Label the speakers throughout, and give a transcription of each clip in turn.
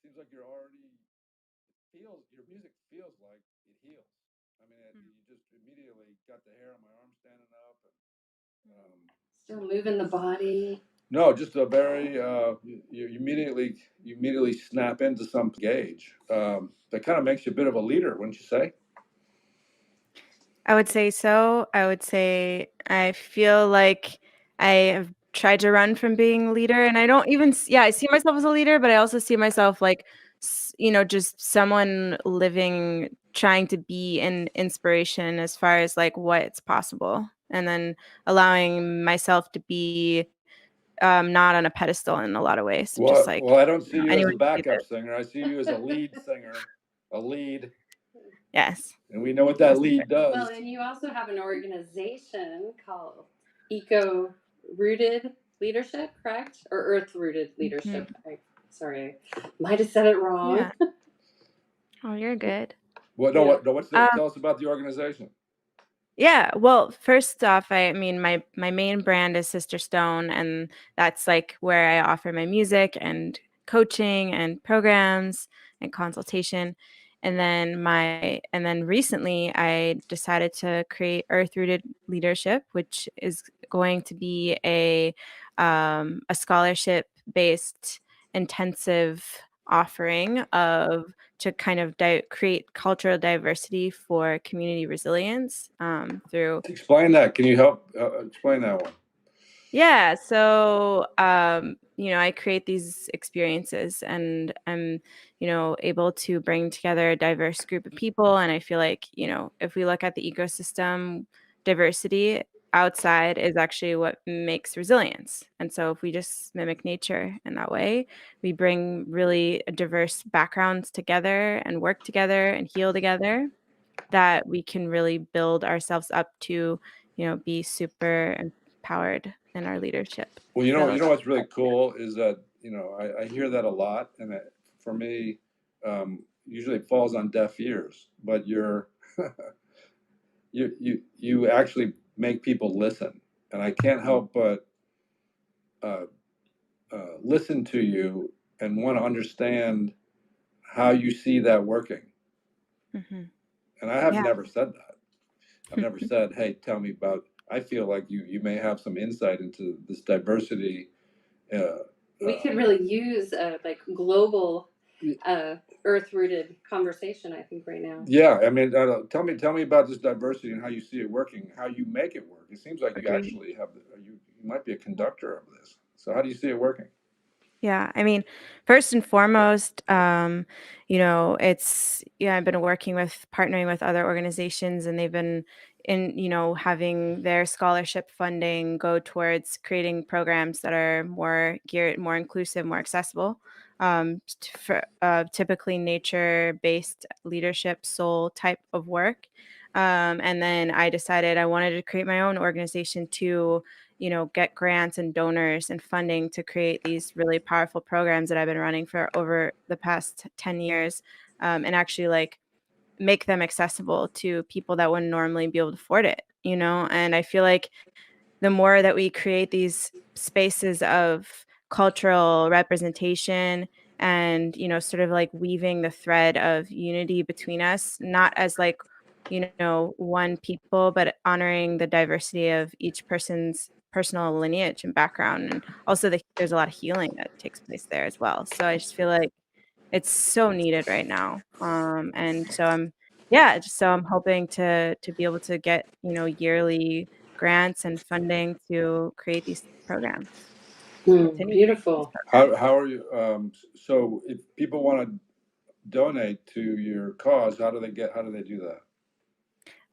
Speaker 1: seems like you're already, your music feels like it heals. I mean, you just immediately got the hair on my arm standing up, and
Speaker 2: still moving the body.
Speaker 1: No, just a very you immediately snap into some gauge. That kind of makes you a bit of a leader, wouldn't you say?
Speaker 3: I would say so. I would say I feel like I have tried to run from being a leader, and I don't even, I see myself as a leader, but I also see myself like, just someone living, trying to be an inspiration as far as like what's possible, and then allowing myself to be not on a pedestal in a lot of ways.
Speaker 1: Well,
Speaker 3: just like,
Speaker 1: I don't see you as a
Speaker 3: anyone can do
Speaker 1: backup
Speaker 3: this.
Speaker 1: singer. I see you as a lead singer, a lead,
Speaker 3: Yes.
Speaker 1: and we know what that lead does.
Speaker 2: Well, and you also have an organization called Eco Rooted Leadership, correct? Or Earth Rooted Leadership. Sorry, might have said it wrong.
Speaker 3: Yeah. Oh, you're good.
Speaker 1: Tell us about the organization.
Speaker 3: Yeah, well, first off, I mean, my main brand is Sister Stone, and that's like where I offer my music and coaching and programs and consultation. And then recently I decided to create Earth Rooted Leadership, which is going to be a scholarship based intensive offering to kind of create cultural diversity for community resilience through.
Speaker 1: Explain that. Can you help explain that one?
Speaker 3: Yeah, so I create these experiences, and I'm able to bring together a diverse group of people, and I feel like if we look at the ecosystem, diversity outside is actually what makes resilience. And so if we just mimic nature in that way, we bring really diverse backgrounds together and work together and heal together, that we can really build ourselves up to be super empowered in our leadership.
Speaker 1: Well, you know what's really cool is that I hear that a lot, and for me, usually it falls on deaf ears. But you actually make people listen, and I can't help but listen to you and want to understand how you see that working.
Speaker 3: Mm-hmm.
Speaker 1: And I have never said that. I've never said, "Hey, tell me about." I feel like you may have some insight into this diversity.
Speaker 2: We could really use like global earth-rooted conversation, I think, right now.
Speaker 1: Yeah, I mean, tell me about this diversity and how you see it working, how you make it work. It seems like you actually have you might be a conductor of this. So how do you see it working?
Speaker 3: Yeah, I mean, first and foremost, I've been partnering with other organizations, and they've been having their scholarship funding go towards creating programs that are more geared, more inclusive, more accessible, for typically nature-based leadership, soul type of work. And then I decided I wanted to create my own organization to get grants and donors and funding to create these really powerful programs that I've been running for over the past 10 years, and actually like make them accessible to people that wouldn't normally be able to afford it, and I feel like the more that we create these spaces of cultural representation and, sort of like weaving the thread of unity between us, not as like, one people, but honoring the diversity of each person's personal lineage and background. And also there's a lot of healing that takes place there as well. So I just feel like it's so needed right now. And so I'm hoping to be able to get, yearly grants and funding to create these programs.
Speaker 2: Beautiful.
Speaker 1: How are you? So if people want to donate to your cause, how do they do that?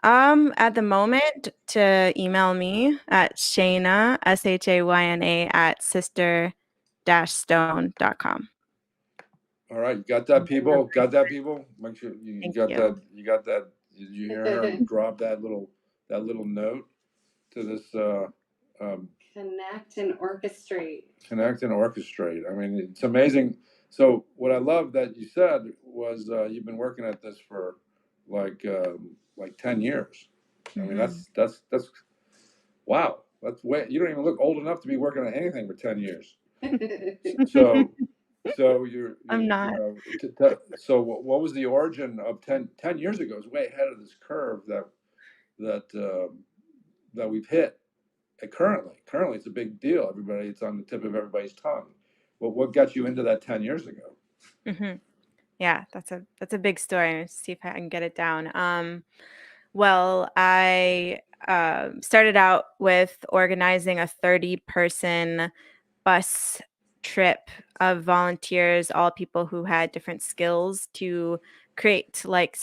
Speaker 3: At the moment, to email me at Shayna, SHAYNA, at sister-stone.com.
Speaker 1: All right, you got that, people? Got that, people? Make sure you got
Speaker 3: you.
Speaker 1: that. You got that. Did you hear her drop that little note to this?
Speaker 2: Connect and orchestrate.
Speaker 1: Connect and orchestrate. I mean, it's amazing. So what I love that you said was you've been working at this for like 10 years. I mean, that's wow. That's way. You don't even look old enough to be working on anything for 10 years. So So
Speaker 3: I'm not.
Speaker 1: so what was the origin of 10 years ago? It's way ahead of this curve that we've hit. Currently it's a big deal. It's on the tip of everybody's tongue. What got you into that 10 years ago?
Speaker 3: Mm-hmm. Yeah, that's a big story. Let's see if I can get it down. Well, I started out with organizing a 30-person bus trip of volunteers, all people who had different skills to implement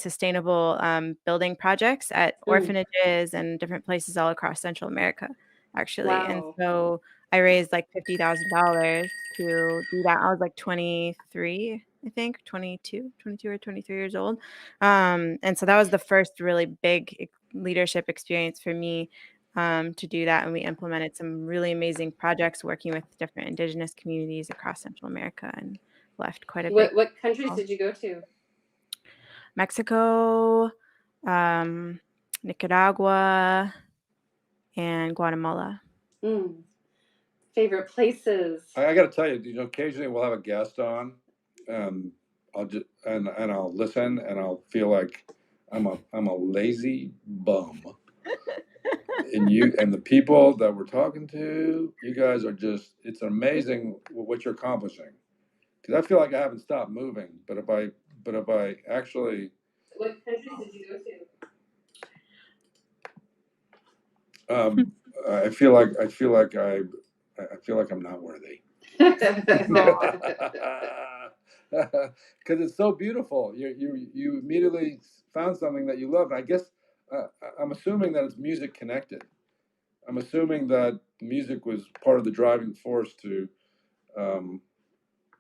Speaker 3: sustainable building projects at orphanages and different places all across Central America, actually. And
Speaker 2: Wow.
Speaker 3: so I raised like $50,000 to do that. I was like 23, I think, 22 or 23 years old. And so that was the first really big leadership experience for me, to do that. And we implemented some really amazing projects working with different indigenous communities across Central America and left quite a big.
Speaker 2: What countries did you go to?
Speaker 3: Mexico, Nicaragua, and Guatemala.
Speaker 2: Favorite places?
Speaker 1: I got to tell you, occasionally we'll have a guest on. I'll listen and I'll feel like I'm a lazy bum. And the people that we're talking to, you guys are it's amazing what you're accomplishing. Because I feel like I haven't stopped moving, but if I actually.
Speaker 2: What countries did you go to?
Speaker 1: I feel like I'm not worthy. Because it's so beautiful. You immediately found something that you love. And I guess I'm assuming that it's music connected. I'm assuming that music was part of the driving force to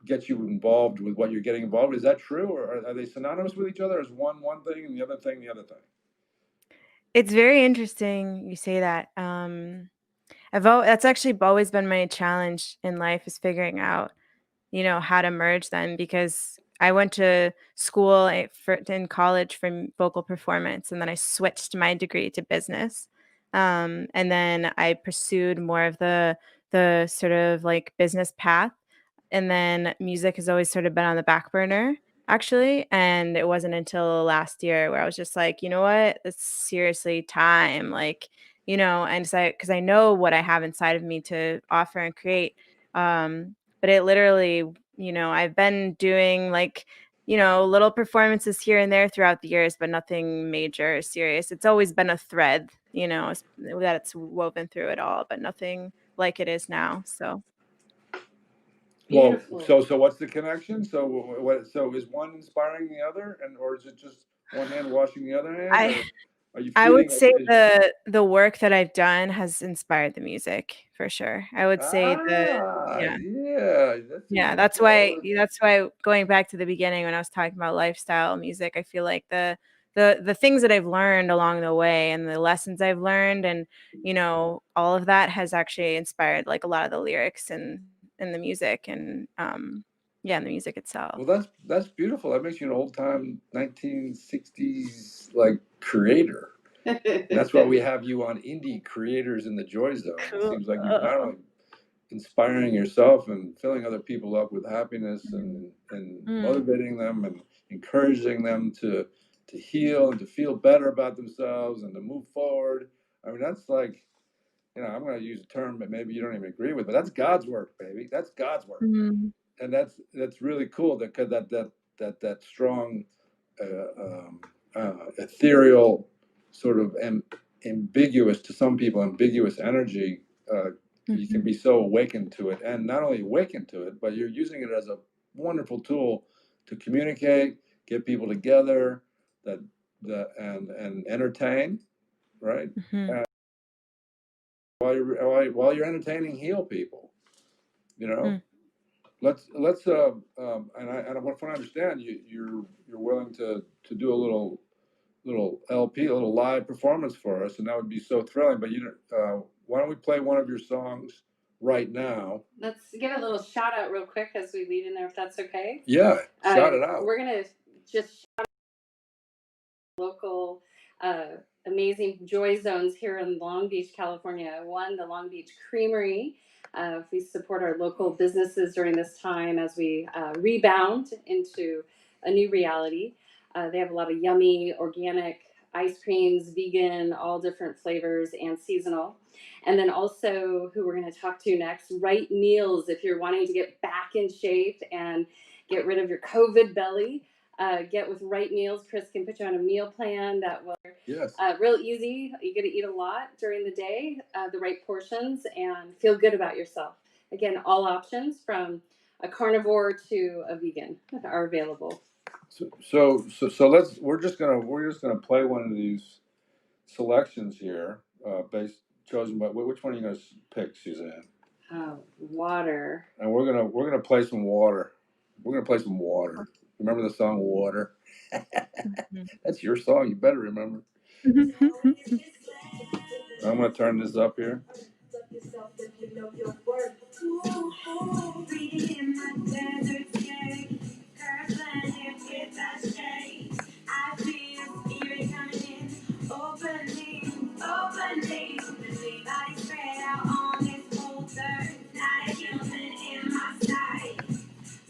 Speaker 1: get you involved with what you're getting involved with. Is that true, or are they synonymous with each other? Is one thing and the other thing the other thing?
Speaker 3: It's very interesting you say that. That's actually always been my challenge in life, is figuring out, how to merge them, because I went to school in college for vocal performance, and then I switched my degree to business. And then I pursued more of the sort of like business path. And then music has always sort of been on the back burner, actually. And it wasn't until last year where I was just like, you know what, it's seriously time. Like, and so because I know what I have inside of me to offer and create. But it literally, I've been doing like, little performances here and there throughout the years, but nothing major or serious. It's always been a thread, that it's woven through it all, but nothing like it is now. So.
Speaker 2: Beautiful.
Speaker 1: Well, so what's the connection? So is one inspiring the other, or is it just one hand washing the other hand? Or are you
Speaker 3: I would say
Speaker 1: feeding?
Speaker 3: the work that I've done has inspired the music, for sure. I would say
Speaker 1: Yeah,
Speaker 3: that's why going back to the beginning when I was talking about lifestyle music, I feel like the things that I've learned along the way and the lessons I've learned, and all of that has actually inspired like a lot of the lyrics and the music, and and the music itself.
Speaker 1: Well, that's beautiful. That makes you an old time 1960s like creator. That's why we have you on Indie Creators in the Joy Zone. It seems like you're not only inspiring yourself and filling other people up with happiness and motivating them and encouraging them to heal and to feel better about themselves and to move forward. I mean, that's like, I'm going to use a term that maybe you don't even agree with, but that's God's work, baby. That's God's work.
Speaker 3: Mm-hmm.
Speaker 1: And that's really cool because that strong ethereal sort of ambiguous, to some people, ambiguous energy. You can be so awakened to it, and not only awakened to it, but you're using it as a wonderful tool to communicate, get people together, and entertain, right? And while you're entertaining, heal people. Let's and from what I understand, you're willing to do a little LP, a little live performance for us, and that would be so thrilling. But why don't we play one of your songs right now?
Speaker 2: Let's get a little shout out real quick as we lead in there, if that's okay.
Speaker 1: Yeah, shout it out.
Speaker 2: We're gonna just shout out local amazing joy zones here in Long Beach, California. One, the Long Beach Creamery. If we support our local businesses during this time as we rebound into a new reality. They have a lot of yummy organic ice creams, vegan, all different flavors, and seasonal. And then also, who we're going to talk to next, Right Meals. If you're wanting to get back in shape and get rid of your COVID belly, get with Right Meals. Chris can put you on a meal plan that will real easy. You get to eat a lot during the day, the right portions, and feel good about yourself. Again, all options from a carnivore to a vegan are available.
Speaker 1: So we're just gonna play one of these selections here, chosen by which one are you gonna pick, Suzanne?
Speaker 2: Water.
Speaker 1: And we're gonna play some water. We're gonna play some water. Remember the song Water? That's your song. You better remember. I'm gonna turn this up here.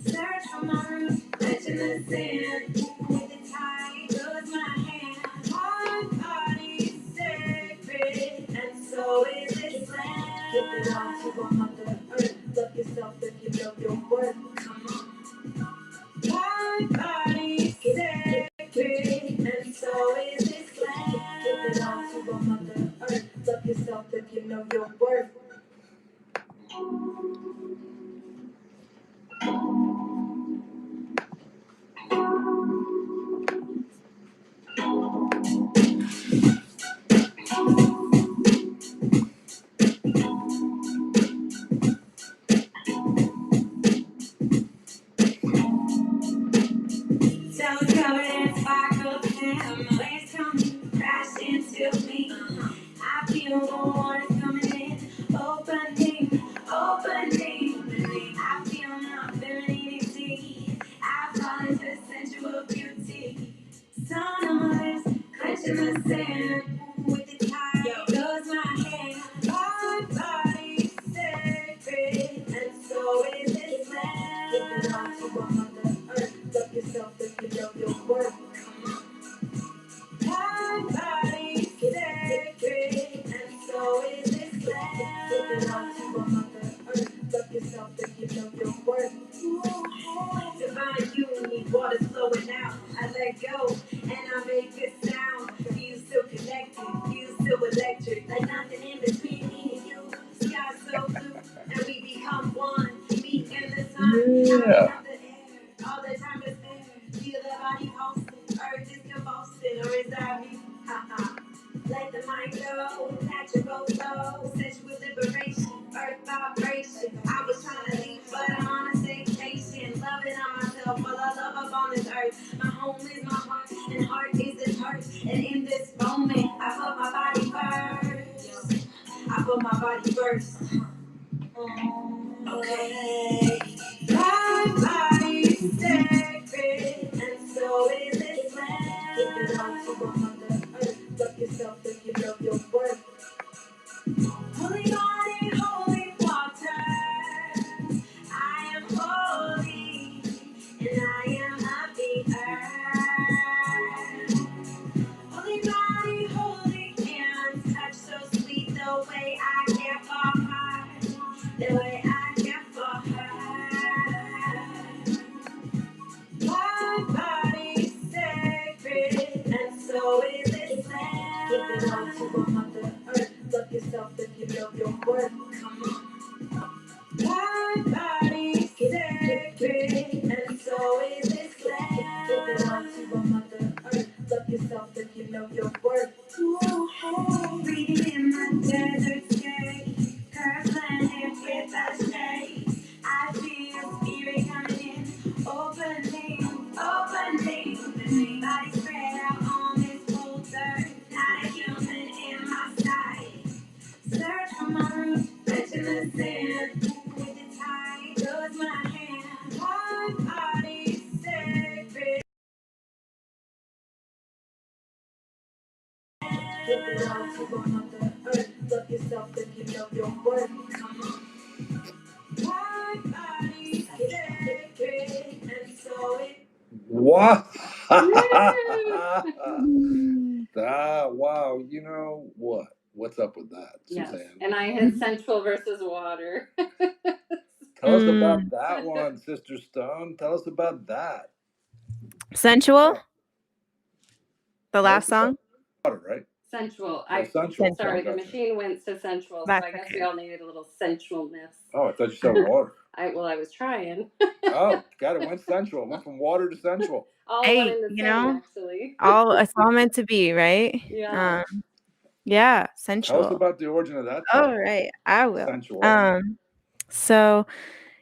Speaker 1: Search for my roots, touching the sand. With the tide goes my hand. My body's sacred, and so is this land. Give it all to a Mother Earth. Love yourself if you know your worth. Come on. My body's sacred, and so is this land. Give it all to a Mother Earth. Love yourself if you know your worth. So covered in sparkles and waves coming, crash into me. I feel the waters coming in, opening. I feel my femininity. I fall into sensual beauty. Sun on my lips, clenching the sand. With the tide goes my hand. My body's sacred, and so is this land. Give it all to a Mother Earth. Love yourself if you know your worth. My body's sacred, and so is this land. Give it all to a Mother Earth. Love yourself if you know your worth. Divine unity, water's flowing out. I let go, and I make this sound. Feel so connected, feel so electric, like nothing in between me and you. Sky so blue, and we become one. Meet in the sun, yeah. All the time is there. Feel the body pulsing, earth is convulsing, or is that me? Let the mind go, natural flow, sensual liberation, earth vibration. I was trying to leave, but I'm on a vacation, loving on myself while I love up on this earth. My home is my heart, and heart is this hurt. And in this moment, I put my body first. Okay. My body's sacred, and so is this land. Give it all to a Mother Earth. Love yourself if you know your worth. Holy body, holy water. I am holy, and I am of the earth. Holy body, holy hands, touch so sweet the way I care for her. The way I care for her. My body's sacred, and so is this land. Give it all to a Mother Earth. Love yourself if you know your worth. Come on. My body's sacred, and so is this land. Give it all to a Mother Earth. Love yourself if you know your worth. Breathing in my desert sky, curves landing with a shade. I feel spirit coming in, opening. Body spread out on this cold earth, not a human in my sight. Search for my roots, touching the sand. With the tide goes my hand. My Wow.
Speaker 3: Mm.
Speaker 1: Wow. You know what? What's up with that,
Speaker 2: Yes.
Speaker 1: Suzanne?
Speaker 2: And I had sensual versus water.
Speaker 1: Tell us about that one, Sister Stone. Tell us about that.
Speaker 3: Sensual, the
Speaker 1: Tell
Speaker 3: last
Speaker 1: us about
Speaker 3: song.
Speaker 1: water, right?
Speaker 2: Sensual.
Speaker 1: Oh, sensual.
Speaker 2: Sorry,
Speaker 1: Gotcha.
Speaker 2: the machine went to sensual, so
Speaker 3: That's
Speaker 2: I guess
Speaker 3: okay.
Speaker 2: we all needed a little sensualness.
Speaker 1: Oh, I thought you said water.
Speaker 2: I was trying.
Speaker 1: Oh, got it. Went sensual. Went from water to sensual.
Speaker 2: All
Speaker 3: Hey,
Speaker 2: one and the
Speaker 3: you
Speaker 2: same,
Speaker 3: know,
Speaker 2: actually.
Speaker 3: it's all meant to be, right?
Speaker 2: Yeah.
Speaker 3: Yeah,
Speaker 1: Tell us
Speaker 3: sensual.
Speaker 1: about the origin of that.
Speaker 3: Oh, right. I will.
Speaker 1: Sensual.
Speaker 3: So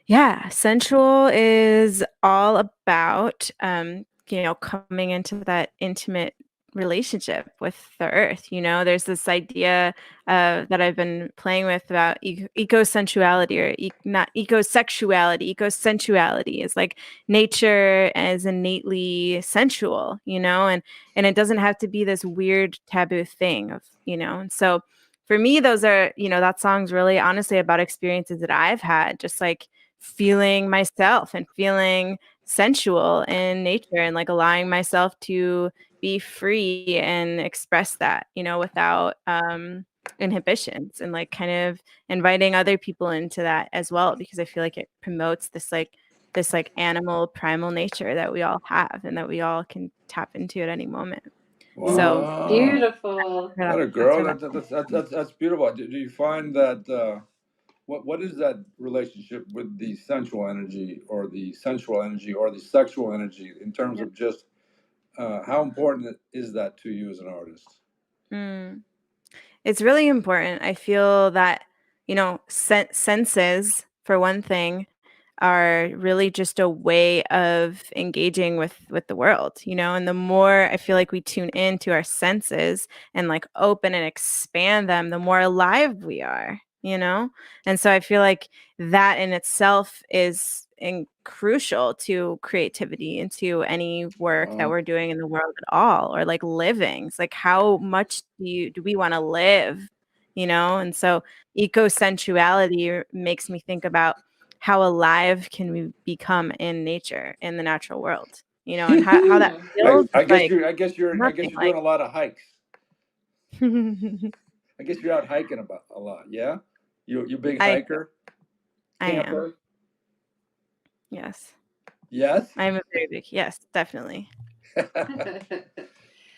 Speaker 3: yeah, sensual is all about coming into that intimate relationship with the earth. There's this idea that I've been playing with about eco-sensuality, or not eco-sexuality. Eco-sensuality is like nature is innately sensual, and it doesn't have to be this weird taboo thing of, and so for me, those are, that song's really honestly about experiences that I've had, just like feeling myself and feeling sensual in nature, and like allowing myself to be free and express that, without inhibitions, and like kind of inviting other people into that as well, because I feel like it promotes this animal primal nature that we all have and that we all can tap into at any moment.
Speaker 1: Wow.
Speaker 3: So
Speaker 2: Beautiful.
Speaker 1: What a girl. That's beautiful. Do you find that what is that relationship with the sensual energy, or the sensual energy, or the sexual energy, in terms of just how important is that to you as an artist?
Speaker 3: It's really important. I feel that, senses, for one thing, are really just a way of engaging with the world, and the more I feel like we tune into our senses and like open and expand them, the more alive we are, and so I feel like that in itself is crucial to creativity and to any work that we're doing in the world at all, or like living. It's like, how much do we want to live, and so eco-sensuality makes me think about how alive can we become in nature, in the natural world, and how that feels.
Speaker 1: I guess
Speaker 3: Like
Speaker 1: you're
Speaker 3: nothing
Speaker 1: doing a lot of hikes.
Speaker 3: like
Speaker 1: I guess you're out hiking about a lot. Yeah, you big hiker.
Speaker 3: I am.
Speaker 1: Camper.
Speaker 3: Yes.
Speaker 1: Yes.
Speaker 3: I'm a very big, yes, definitely.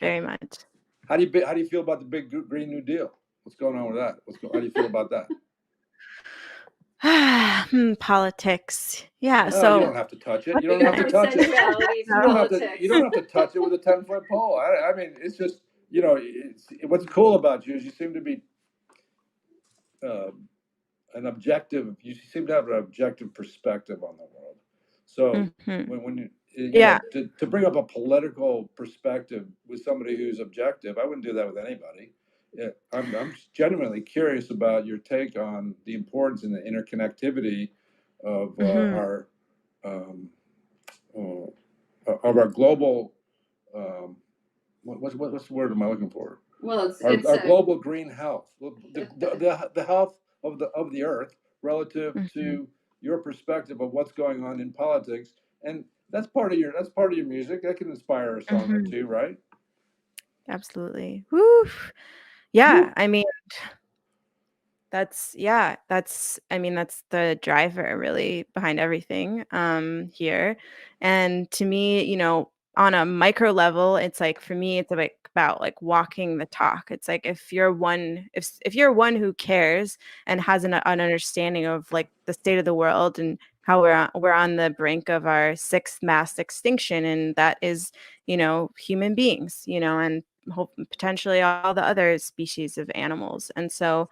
Speaker 3: Very much.
Speaker 1: How do you feel about the big Green New Deal? What's going on with that? How do you feel about that?
Speaker 3: Politics. Yeah.
Speaker 1: No,
Speaker 3: So
Speaker 1: you don't have to touch it. You don't have to touch it. You don't have to touch it with a 10-foot pole. I mean, it's just, what's cool about you is you seem to be an objective. You seem to have an objective perspective on the world. So when to bring up a political perspective with somebody who's objective, I wouldn't do that with anybody. Yeah, I'm genuinely curious about your take on the importance and the interconnectivity of our global. What's the word am I looking for?
Speaker 2: Well,
Speaker 1: our global green health, the health of the earth relative to your perspective of what's going on in politics, and that's part of your music. That can inspire a song or two, right?
Speaker 3: Absolutely. Woo. Yeah. I mean, that's the driver really behind everything here. And to me, on a micro level, it's like, for me, it's about like walking the talk. It's like, if you're one who cares and has an understanding of like the state of the world, and how we're on the brink of our sixth mass extinction, and that is, human beings, and potentially all the other species of animals. And so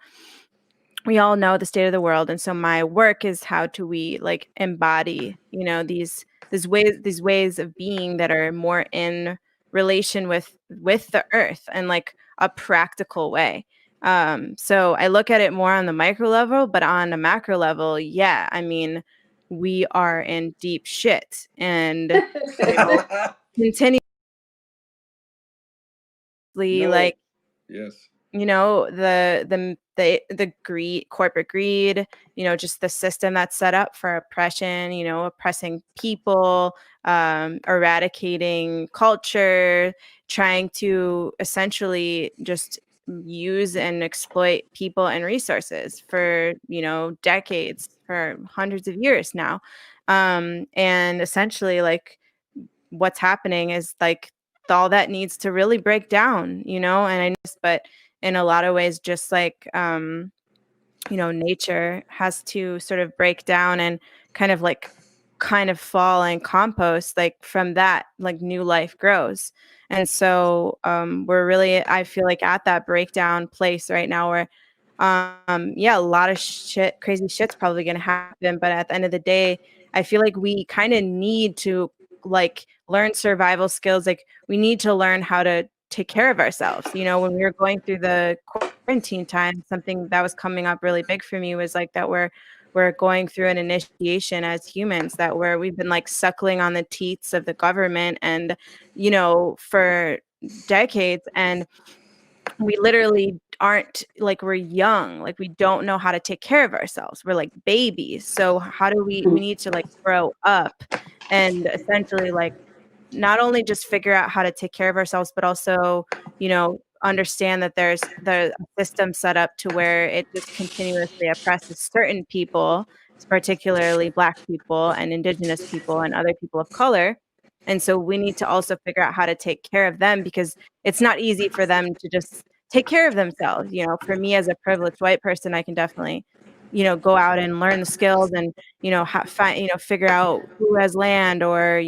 Speaker 3: we all know the state of the world, and so my work is, how do we like embody, these ways of being that are more in relation with the earth, and like a practical way. So I look at it more on the micro level, but on a macro level, yeah, I mean, we are in deep shit, and continuously
Speaker 1: No.
Speaker 3: like
Speaker 1: Yes.
Speaker 3: the greed, corporate greed, just the system that's set up for oppression, oppressing people, eradicating culture, trying to essentially just use and exploit people and resources for, decades, for hundreds of years now. And essentially, like, what's happening is like all that needs to really break down, and I know this, but in a lot of ways, just like nature has to sort of break down and kind of fall and compost, like from that, like new life grows. And so we're really, I feel like, at that breakdown place right now where yeah, a lot of crazy shit's probably gonna happen, but at the end of the day, I feel like we kind of need to like learn survival skills. Like, we need to learn how to take care of ourselves. When we were going through the quarantine time, something that was coming up really big for me was like that we're going through an initiation as humans, that we've been like suckling on the teats of the government and for decades, and we literally aren't, like, we're young, like we don't know how to take care of ourselves, we're like babies. So how do we need to like grow up and essentially like not only just figure out how to take care of ourselves, but also, understand that there's the system set up to where it just continuously oppresses certain people, particularly Black people and Indigenous people and other people of color. And so we need to also figure out how to take care of them, because it's not easy for them to just take care of themselves. For me as a privileged white person, I can definitely, go out and learn the skills and, figure out who has land, or,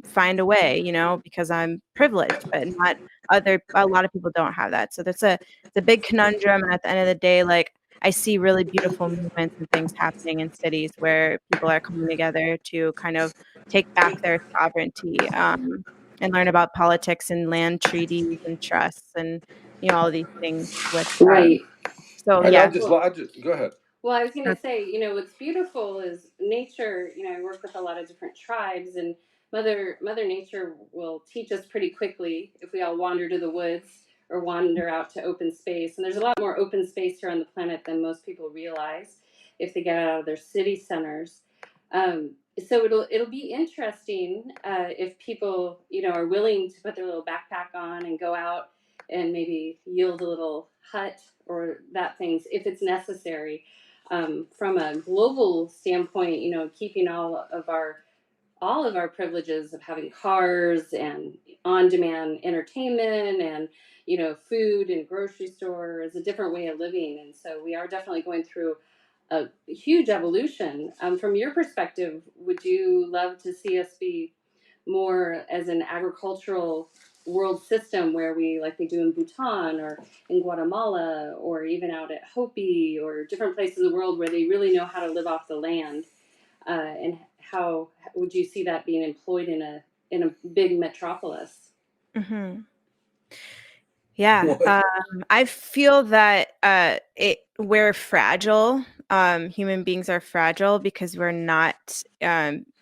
Speaker 3: find a way, because I'm privileged, but not a lot of people don't have that. So it's a big conundrum. And at the end of the day, like, I see really beautiful movements and things happening in cities where people are coming together to kind of take back their sovereignty, and learn about politics and land treaties and trusts and, all of these things with,
Speaker 2: Right.
Speaker 3: so
Speaker 1: I
Speaker 3: yeah.
Speaker 1: just go ahead.
Speaker 2: Well, I was going to say, what's beautiful is nature. I work with a lot of different tribes, and Mother Nature will teach us pretty quickly if we all wander to the woods or wander out to open space. And there's a lot more open space here on the planet than most people realize if they get out of their city centers. So it'll be interesting if people are willing to put their little backpack on and go out and maybe yield a little hut or that things if it's necessary. From a global standpoint, keeping all of our privileges of having cars and on-demand entertainment and food and grocery store is a different way of living, and so we are definitely going through a huge evolution. From your perspective, would you love to see us be more as an agricultural world system where we, like they do in Bhutan or in Guatemala or even out at Hopi or different places in the world where they really know how to live off the land? And how would you see that being employed in a big metropolis?
Speaker 3: Mm-hmm. Yeah, I feel that we're fragile. Human beings are fragile because we're not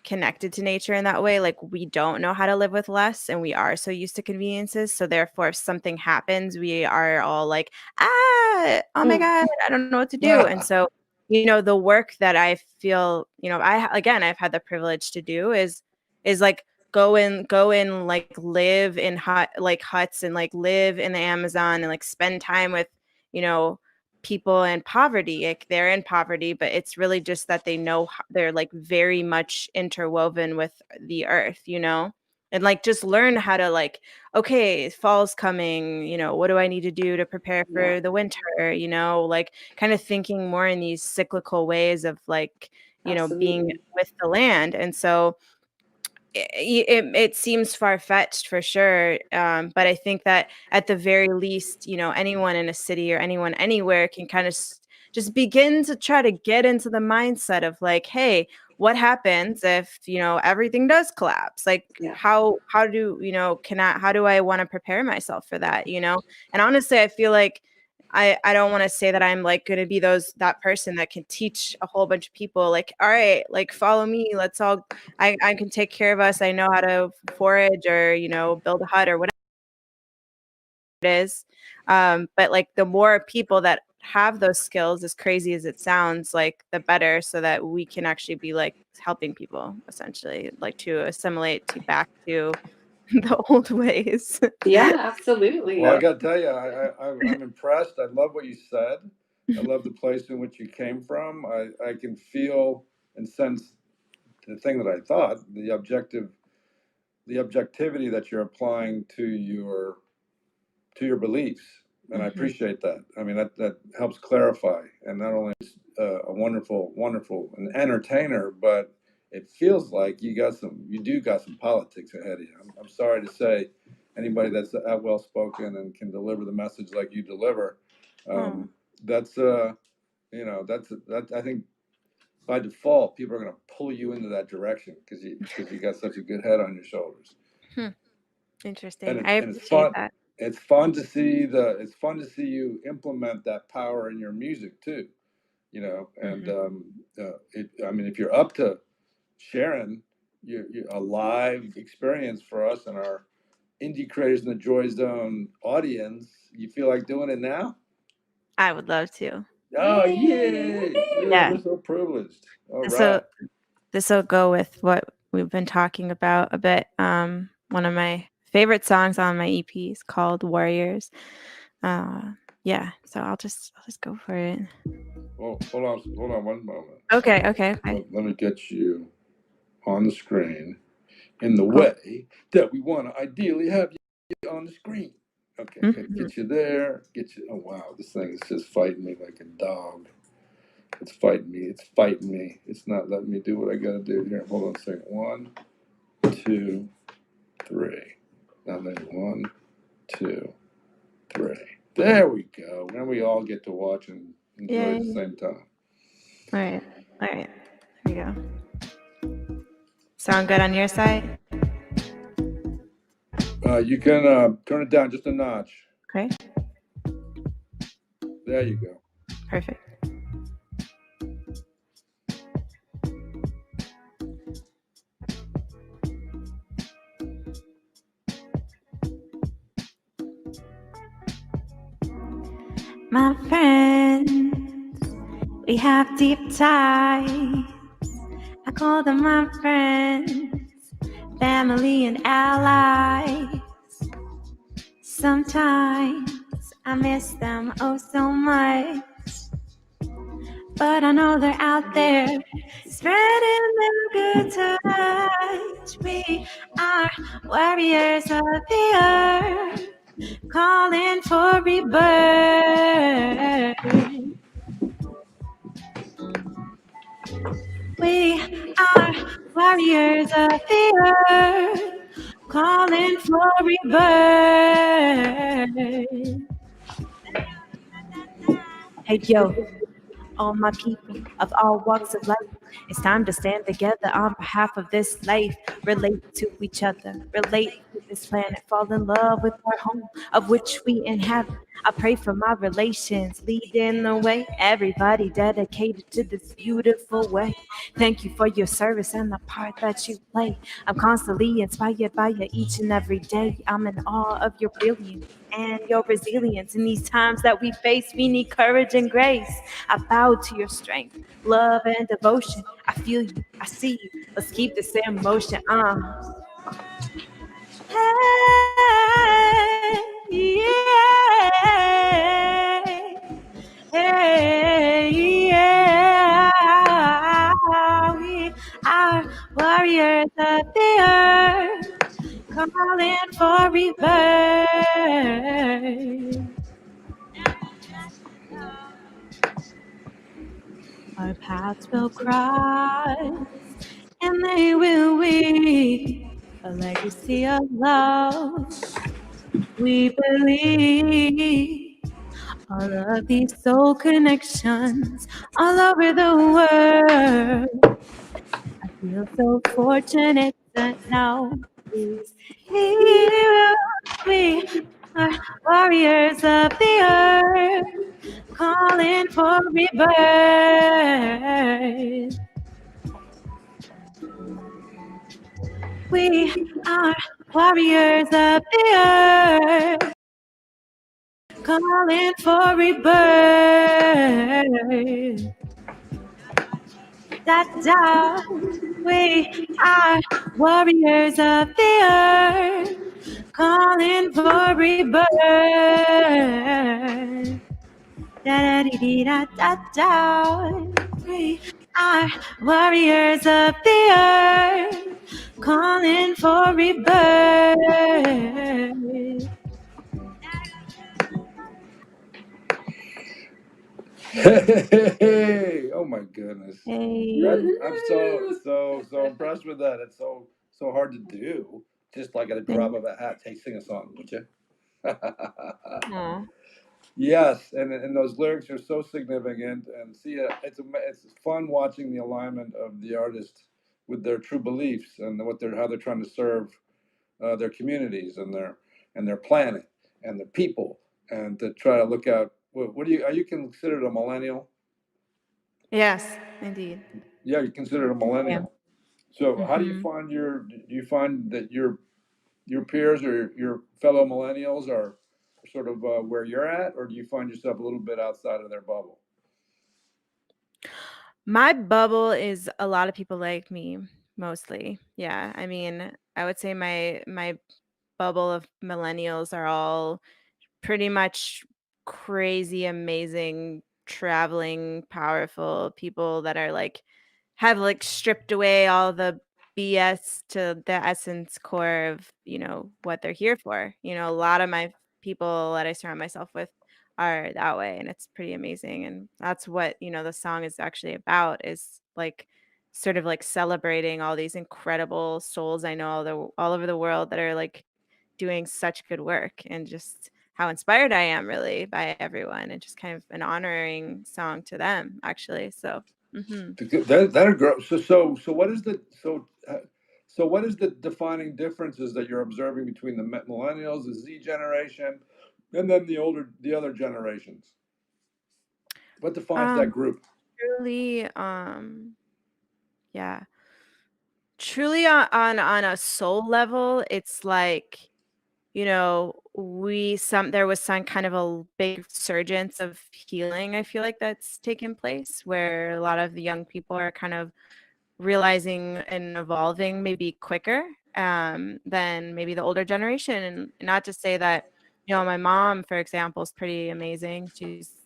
Speaker 3: connected to nature in that way. Like, we don't know how to live with less, and we are so used to conveniences. So therefore, if something happens, we are all like, oh my God, I don't know what to do. And so, the work that I feel, I've had the privilege to do is like go in, like live in huts and like live in the Amazon and like spend time with, people in poverty. Like, they're in poverty, but it's really just that they're like very much interwoven with the earth, and like just learn how to like, okay, fall's coming, what do I need to do to prepare for the winter, like kind of thinking more in these cyclical ways of like, being with the land. And so it seems far-fetched for sure, but I think that at the very least, anyone in a city or anyone anywhere can kind of just begin to try to get into the mindset of like, hey, what happens if everything does collapse? Like, how do how do I want to prepare myself for that? And honestly, I feel like I don't want to say that I'm like going to be that person that can teach a whole bunch of people like, all right, like follow me, let's all, I can take care of us, I know how to forage or build a hut or whatever. is. But like the more people that have those skills, as crazy as it sounds, like the better, so that we can actually be like helping people essentially, like to assimilate to back to the old ways.
Speaker 2: Yeah, absolutely.
Speaker 1: Well, I got to tell you, I'm impressed. I love what you said. I love the place in which you came from. I can feel and sense the thing that I thought, the objectivity that you're applying to your beliefs, and I appreciate that. I mean, that helps clarify, and not only is a wonderful an entertainer, but it feels like you got some politics ahead of you. I'm sorry to say, anybody that's that well spoken and can deliver the message like you deliver, that's I think by default people are going to pull you into that direction because you got such a good head on your shoulders.
Speaker 3: Interesting. I appreciate that.
Speaker 1: It's fun to see you implement that power in your music too, and I mean, if you're up to sharing a live experience for us and our Indie Creators in the Joy Zone audience, you feel like doing it now?
Speaker 3: I would love to.
Speaker 1: Oh, yay!
Speaker 3: Yeah.
Speaker 1: We're so privileged. All right.
Speaker 3: So this will go with what we've been talking about a bit. One of my favorite songs on my EP is called Warriors. Yeah, so I'll just go for it.
Speaker 1: Well, hold on one moment.
Speaker 3: Okay.
Speaker 1: Let me get you on the screen in the way that we want to ideally have you on the screen. Okay, get you there. Oh wow, this thing is just fighting me like a dog. It's fighting me. It's not letting me do what I gotta do here. Hold on a second. 1, 2, 3. Now then, 1, 2, 3. There we go. Then we all get to watch and enjoy at the same time.
Speaker 3: All right. There we go. Sound good on your side?
Speaker 1: You can turn it down just a notch.
Speaker 3: Okay.
Speaker 1: There you go.
Speaker 3: Perfect. My friends, we have deep ties. I call them my friends, family and allies. Sometimes I miss them oh so much, but I know they're out there spreading the good touch. We are warriors of the earth, calling for rebirth. We are warriors of the earth, calling for rebirth. Hey yo, all my people of all walks of life, it's time to stand together on behalf of this life. Relate to each other, relate to this planet, fall in love with our home of which we inhabit. I pray for my relations, leading the way. Everybody dedicated to this beautiful way. Thank you for your service and the part that you play. I'm constantly inspired by you each and every day. I'm in awe of your brilliance and your resilience. In these times that we face, we need courage and grace. I bow to your strength, love, and devotion. I feel you, I see you. Let's keep this in motion. Hey, yeah. Hey, yeah. We are warriors of the earth, calling for rebirth. Our paths will cross, and they will weave a legacy of love. We believe all of these soul connections all over the world. I feel so fortunate to know these heroes. We are warriors of the earth, calling for rebirth. We are warriors of the earth. calling for rebirth. Da, we are warriors of the earth, calling for rebirth. Da. We are warriors of the earth, calling for rebirth.
Speaker 1: Hey, oh my goodness.
Speaker 3: Hey.
Speaker 1: I'm so impressed with that. It's so hard to do. Just like at a drop of a hat. Hey, sing a song, would you?
Speaker 3: Aw.
Speaker 1: Yes, and those lyrics are so significant. And see, it's fun watching the alignment of the artist with their true beliefs and how they're trying to serve their communities and their planet and their people, and to try to look out. What are you considered a millennial?
Speaker 3: Yes, indeed.
Speaker 1: Yeah, you're considered a millennial. So how do you find do you find that your peers or your fellow millennials are sort of where you're at, or do you find yourself a little bit outside of their bubble?
Speaker 3: My bubble is a lot of people like me, mostly. Yeah, I mean, I would say my bubble of millennials are all pretty much crazy, amazing, traveling, powerful people that are like have like stripped away all the BS to the essence core of, what they're here for. A lot of my people that I surround myself with are that way, and it's pretty amazing. And that's what, the song is actually about, is like sort of like celebrating all these incredible souls I know all over the world that are like doing such good work, and just how inspired I am really by everyone, and just kind of an honoring song to them actually. So
Speaker 1: That grow. So what is the defining differences that you're observing between the millennials, the Z generation, and then the other generations? What defines that group?
Speaker 3: truly yeah, truly on a soul level, it's like, there was some kind of a big surgence of healing, I feel like, that's taken place, where a lot of the young people are kind of realizing and evolving maybe quicker than maybe the older generation. And not to say that, my mom, for example, is pretty amazing. She's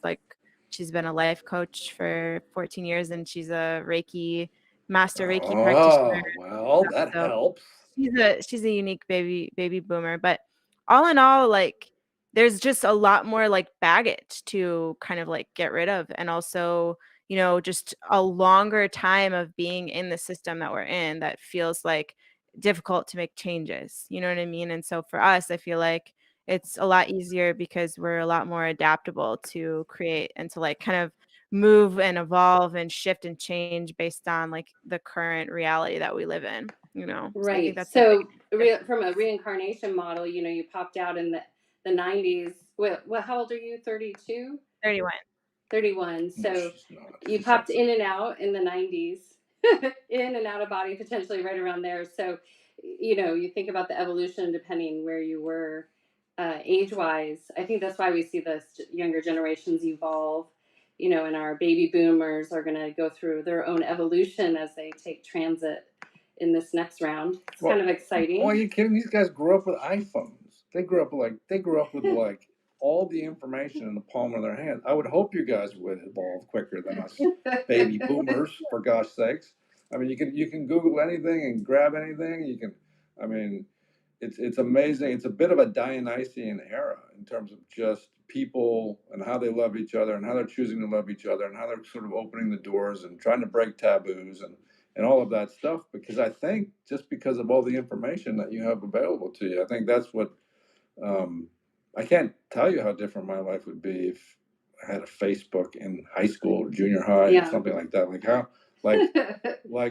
Speaker 3: been a life coach for 14 years, and she's a master Reiki practitioner.
Speaker 1: Oh, well, that
Speaker 3: So
Speaker 1: helps.
Speaker 3: she's a unique baby boomer, but all in all, like, there's just a lot more like baggage to kind of like get rid of, and also, just a longer time of being in the system that we're in that feels like difficult to make changes. You know what I mean? And so for us, I feel like it's a lot easier because we're a lot more adaptable to create and to like kind of move and evolve and shift and change based on like the current reality that we live in. So I think
Speaker 2: Right.
Speaker 3: that's a big
Speaker 2: So from a reincarnation model, you popped out in the 90s. How old are you? 32?
Speaker 3: 31.
Speaker 2: 31.
Speaker 1: No,
Speaker 2: So
Speaker 1: she's not.
Speaker 2: you
Speaker 1: She's
Speaker 2: popped
Speaker 1: not.
Speaker 2: in and out in the 90s, in and out of body, potentially right around there. So, you think about the evolution depending where you were age wise. I think that's why we see the younger generations evolve, and our baby boomers are going to go through their own evolution as they take transit in this next round. It's kind of exciting.
Speaker 1: Well, are you kidding? These guys grew up with iPhones. They grew up with like all the information in the palm of their hand. I would hope you guys would evolve quicker than us baby boomers, for gosh sakes. I mean, you can Google anything and grab anything. I mean, it's amazing. It's a bit of a Dionysian era in terms of just people and how they love each other and how they're choosing to love each other and how they're sort of opening the doors and trying to break taboos and all of that stuff, because I think just because of all the information that you have available to you, I think that's what I can't tell you how different my life would be if I had a Facebook in high school or junior high or something like that. Like how, like,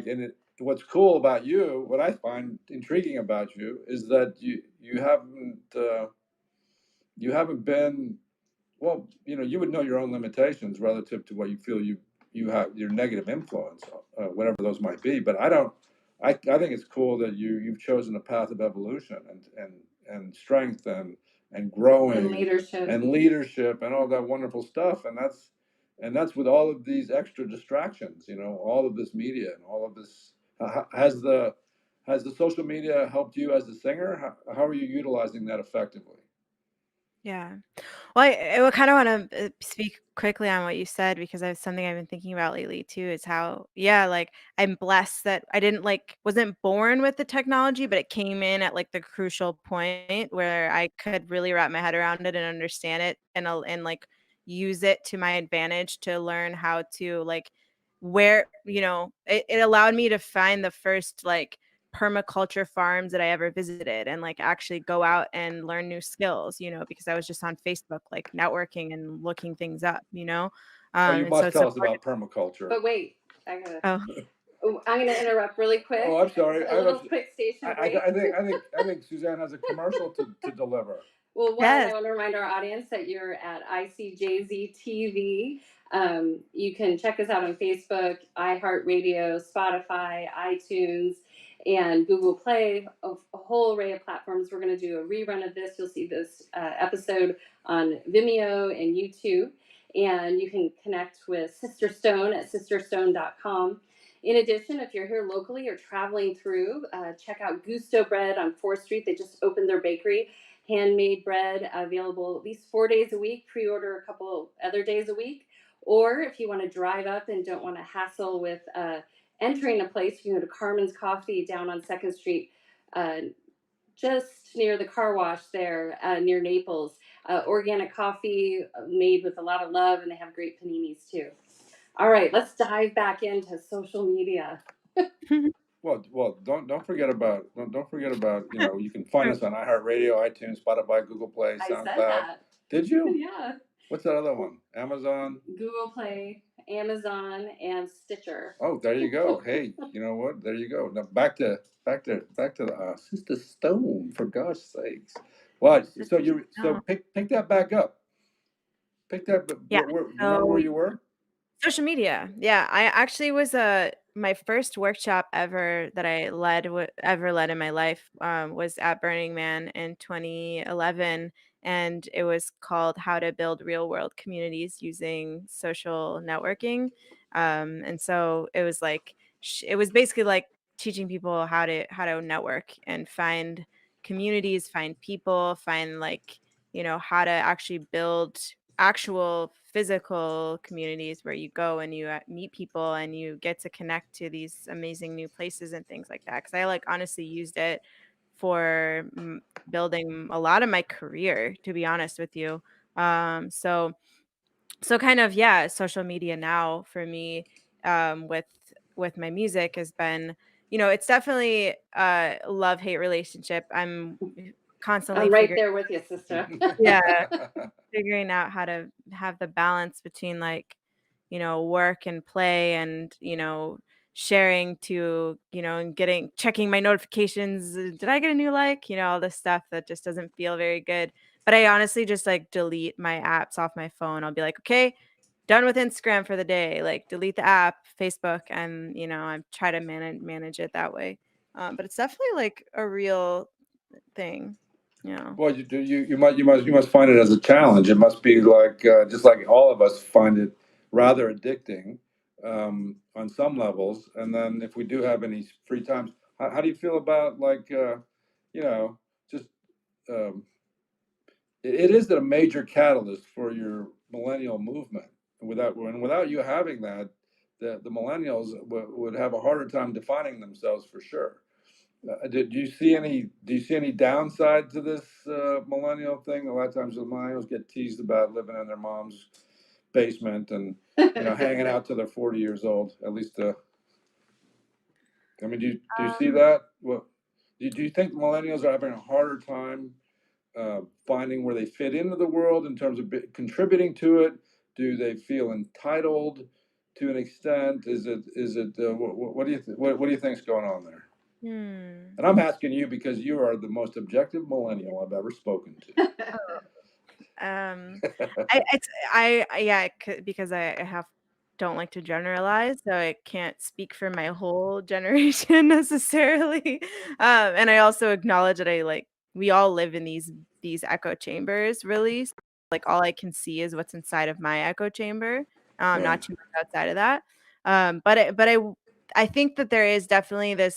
Speaker 1: and what's cool about you, what I find intriguing about you, is that you haven't been, well, you would know your own limitations relative to what you feel you have, your negative influence, whatever those might be. But I don't. I think it's cool that you've chosen a path of evolution and strength and growing
Speaker 2: and leadership.
Speaker 1: And all that wonderful stuff. And that's with all of these extra distractions, all of this media and all of this. Has the social media helped you as a singer? How are you utilizing that effectively?
Speaker 3: Yeah. Well, I kind of want to speak quickly on what you said because that's something I've been thinking about lately too. Is how, yeah, like I'm blessed that I didn't wasn't born with the technology, but it came in at like the crucial point where I could really wrap my head around it and understand it and like use it to my advantage to learn how to like where it allowed me to find the first like permaculture farms that I ever visited and like actually go out and learn new skills, because I was just on Facebook, like networking and looking things up,
Speaker 1: Oh, you
Speaker 3: and so
Speaker 1: must
Speaker 3: it's
Speaker 1: tell us
Speaker 3: important.
Speaker 1: about permaculture.
Speaker 2: But wait, I gotta.
Speaker 3: Oh,
Speaker 2: I'm gonna interrupt really quick.
Speaker 1: Oh, I'm sorry.
Speaker 2: A little quick station break.
Speaker 1: I think Suzanne has a commercial to deliver.
Speaker 2: Well, one,
Speaker 3: yes.
Speaker 2: I want to remind our audience that you're at ICJZ TV. You can check us out on Facebook, iHeartRadio, Spotify, iTunes, and Google Play, a whole array of platforms. We're going to do a rerun of this. You'll see this episode on Vimeo and YouTube. And you can connect with Sister Stone at sisterstone.com. In addition, if you're here locally or traveling through, check out Gusto Bread on 4th Street. They just opened their bakery. Handmade bread available at least 4 days a week. Pre-order a couple other days a week. Or if you want to drive up and don't want to hassle with entering a place, you can go to Carmen's Coffee down on 2nd Street, just near the car wash there, near Naples. Organic coffee made with a lot of love, and they have great paninis too. All right, let's dive back into social media.
Speaker 1: Well, don't forget about you can find us on iHeartRadio, iTunes, Spotify, Google Play,
Speaker 2: I said
Speaker 1: SoundCloud.
Speaker 2: that.
Speaker 1: Did you?
Speaker 2: Yeah.
Speaker 1: What's that other one? Amazon.
Speaker 2: Google Play, Amazon, and Stitcher.
Speaker 1: Oh, there you go. Hey, you know what? There you go. Now back to the Sister Stone, for God's sakes. What? So pick that back up. Pick that.
Speaker 3: Yeah.
Speaker 1: Remember where you were?
Speaker 3: Social media. Yeah, I actually was my first workshop ever that I ever led in my life was at Burning Man in 2011, and it was called How to Build Real World Communities Using Social Networking. And so it was like it was basically like teaching people how to network and find communities, find people, find like how to actually build actual physical communities where you go and you meet people and you get to connect to these amazing new places and things like that. Because I like honestly used it for building a lot of my career, to be honest with you. So kind of, yeah, social media now for me, with my music has been, it's definitely a love-hate relationship. I'm constantly
Speaker 2: I'm right there with you, sister.
Speaker 3: yeah, figuring out how to have the balance between like, work and play and, sharing to, and checking my notifications. Did I get a new like? All this stuff that just doesn't feel very good. But I honestly just like delete my apps off my phone. I'll be like, okay, done with Instagram for the day. Like delete the app, Facebook, and I try to manage it that way. But it's definitely like a real thing. Yeah.
Speaker 1: Well, you must find it as a challenge. It must be like just like all of us find it rather addicting on some levels. And then if we do have any free times, how do you feel about like just um, it is a major catalyst for your millennial movement. Without you having that, the millennials would have a harder time defining themselves for sure. Do you see any downside to this millennial thing? A lot of times the millennials get teased about living in their mom's basement and hanging out till they're 40 years old. At least, I mean, do you see that? Well, do you think millennials are having a harder time finding where they fit into the world in terms of contributing to it? Do they feel entitled to an extent? Is it what do you what do you think's going on there? And I'm asking you because you are the most objective millennial I've ever spoken to.
Speaker 3: Because I don't like to generalize, so I can't speak for my whole generation necessarily. And I also acknowledge that we all live in these these echo chambers really. So, like all I can see is what's inside of my echo chamber,
Speaker 1: Right.
Speaker 3: not too much outside of that. I think that there is definitely the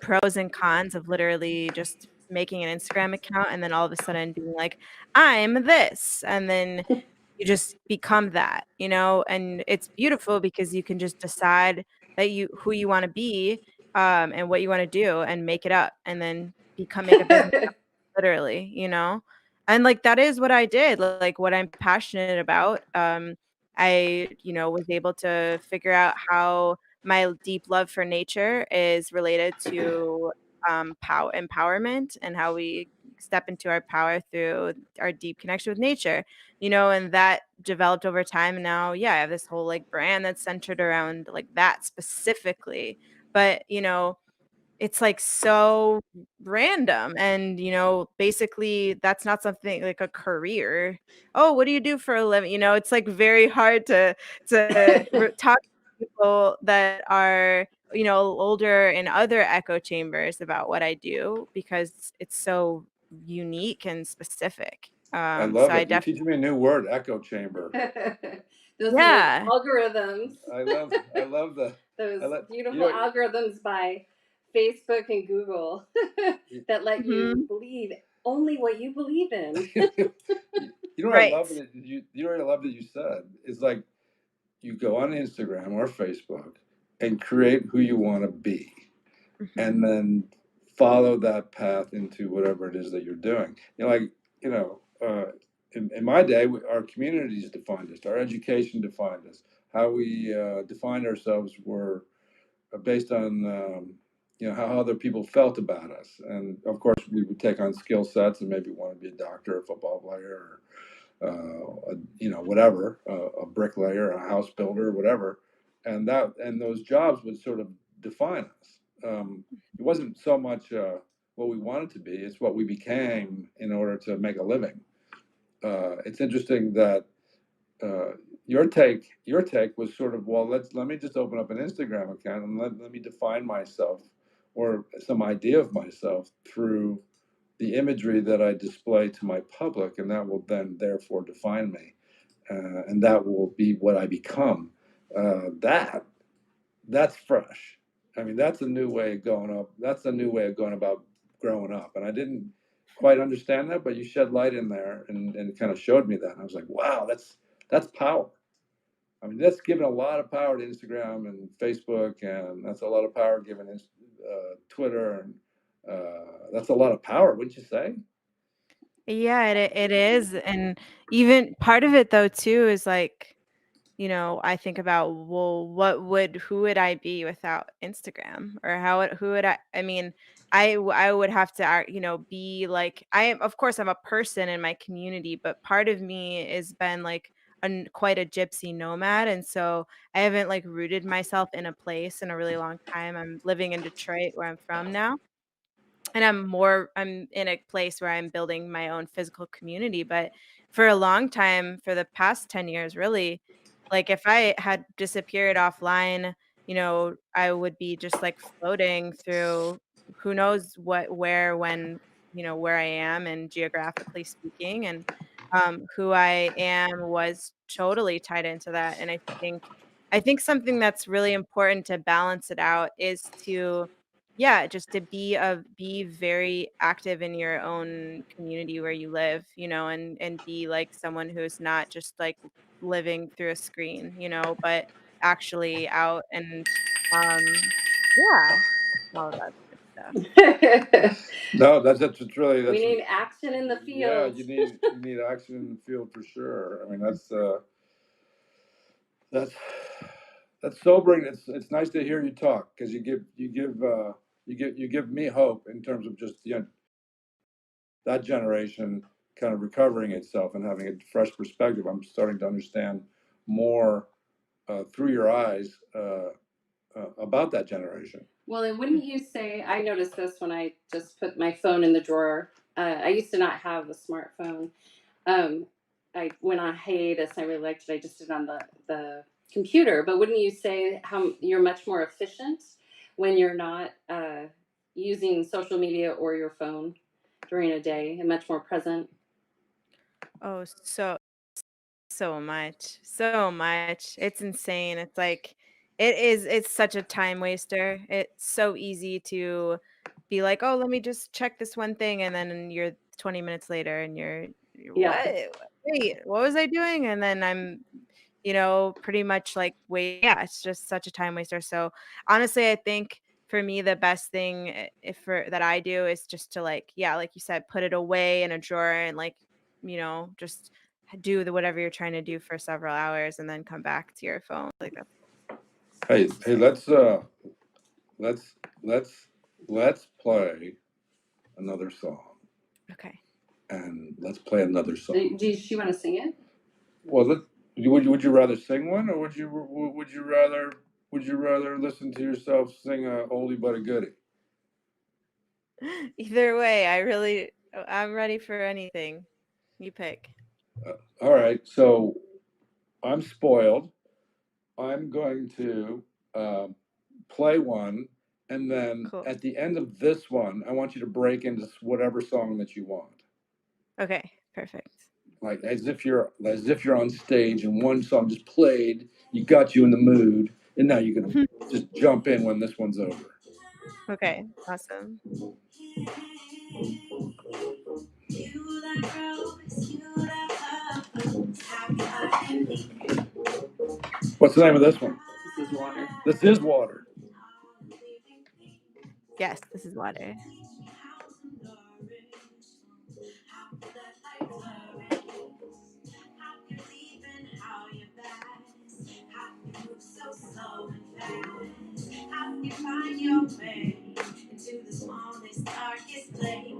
Speaker 3: pros and cons of literally just making an Instagram account and then all of a sudden being like, I'm this, and then you just become that, and it's beautiful because you can just decide that who you want to be, and what you want to do and make it up and then make a business literally, and like that is what I did, like what I'm passionate about. I was able to figure out how my deep love for nature is related to power empowerment and how we step into our power through our deep connection with nature, and that developed over time. And now, yeah, I have this whole like brand that's centered around like that specifically. But, it's like so random and, basically that's not something like a career. Oh, what do you do for a living? It's like very hard to talk to people that are, older in other echo chambers about what I do because it's so unique and specific.
Speaker 1: I
Speaker 3: So
Speaker 1: love
Speaker 3: I
Speaker 1: it. You're
Speaker 3: definitely,
Speaker 1: teaching me a new word, echo chamber.
Speaker 2: Those are those
Speaker 3: yeah.
Speaker 2: algorithms.
Speaker 1: I love the
Speaker 2: Those
Speaker 1: I love
Speaker 2: beautiful algorithms by Facebook and Google that let you
Speaker 3: Mhm.
Speaker 2: believe only what you believe in.
Speaker 1: you know what I
Speaker 3: Right.
Speaker 1: love that you know what I love that you said is like you go on Instagram or Facebook and create who you want to be, and
Speaker 3: Mhm.
Speaker 1: then follow that path into whatever it is that you're doing. In my day, our communities defined us, our education defined us, how we defined ourselves were based on how other people felt about us, and of course we would take on skill sets and maybe want to be a doctor, a football player, or whatever, a bricklayer, a house builder, whatever, and those jobs would sort of define us. It wasn't so much what we wanted to be; it's what we became in order to make a living. It's interesting that uh, your take was sort of, well, let me just open up an Instagram account and let me define myself or some idea of myself through the imagery that I display to my public, and that will then therefore define me, and that will be what I become. That's fresh. I mean, that's a new way of going up. That's a new way of going about growing up, and I didn't quite understand that, but you shed light in there and kind of showed me that, and I was like, wow, that's power. I mean, that's given a lot of power to Instagram and Facebook, and that's a lot of power given Twitter, and that's a lot of power, wouldn't you say?
Speaker 3: Yeah, it is, and even part of it though too is like, I think about, well, who would I be without Instagram? Or who would I mean, I would have to, be like, of course, I'm a person in my community, but part of me has been like quite a gypsy nomad. And so I haven't like rooted myself in a place in a really long time. I'm living in Detroit where I'm from now, and I'm in a place where I'm building my own physical community. But for a long time, for the past 10 years really, like if I had disappeared offline, I would be just like floating through who knows what, where, when, where I am and geographically speaking. And who I am was totally tied into that. And I think something that's really important to balance it out is to, yeah, just to be very active in your own community where you live, and be like someone who's not just like living through a screen, but actually out and yeah, all of that good stuff.
Speaker 1: No, that's really
Speaker 2: We
Speaker 1: that's
Speaker 2: need action in the
Speaker 1: yeah.
Speaker 2: field.
Speaker 1: You need action in the field for sure. I mean, that's that's sobering. It's nice to hear you talk because you give me hope in terms of just that generation kind of recovering itself and having a fresh perspective. I'm starting to understand more through your eyes about that generation.
Speaker 2: Well, and wouldn't you say, I noticed this when I just put my phone in the drawer. I used to not have a smartphone. Um, I went on hiatus. I really liked it. I just did it on the computer. But wouldn't you say how you're much more efficient when you're not using social media or your phone? during a day and much more present?
Speaker 3: Oh, so much. It's insane. It's like it's such a time waster. It's so easy to be like, "Oh, let me just check this one thing," and then you're 20 minutes later and you're
Speaker 2: Yeah.
Speaker 3: what? Wait, what was I doing? And then I'm pretty much like, wait, yeah, it's just such a time waster. So honestly, I think for me, the best thing if for that I do is just to like, yeah, like you said, put it away in a drawer and like, just do the whatever you're trying to do for several hours and then come back to your phone. Like that's
Speaker 1: Hey,
Speaker 3: insane.
Speaker 1: let's play another song,
Speaker 3: Okay.
Speaker 1: and let's play another song.
Speaker 2: Does she want to sing it?
Speaker 1: Well, would you rather sing one, or would you rather listen to yourself sing a oldie but a goodie?
Speaker 3: Either way, I'm ready for anything. You pick.
Speaker 1: All right, so I'm spoiled. I'm going to play one, and then
Speaker 3: Cool.
Speaker 1: at the end of this one, I want you to break into whatever song that you want.
Speaker 3: Okay, perfect.
Speaker 1: Like as if you're on stage and one song just played, you got you in the mood, and now you're gonna just jump in when this one's over.
Speaker 3: Okay, awesome.
Speaker 1: What's the name of this one?
Speaker 2: This is Water.
Speaker 1: This is Water.
Speaker 3: Yes, this is Water.
Speaker 4: How you find your way into the smallest, darkest place.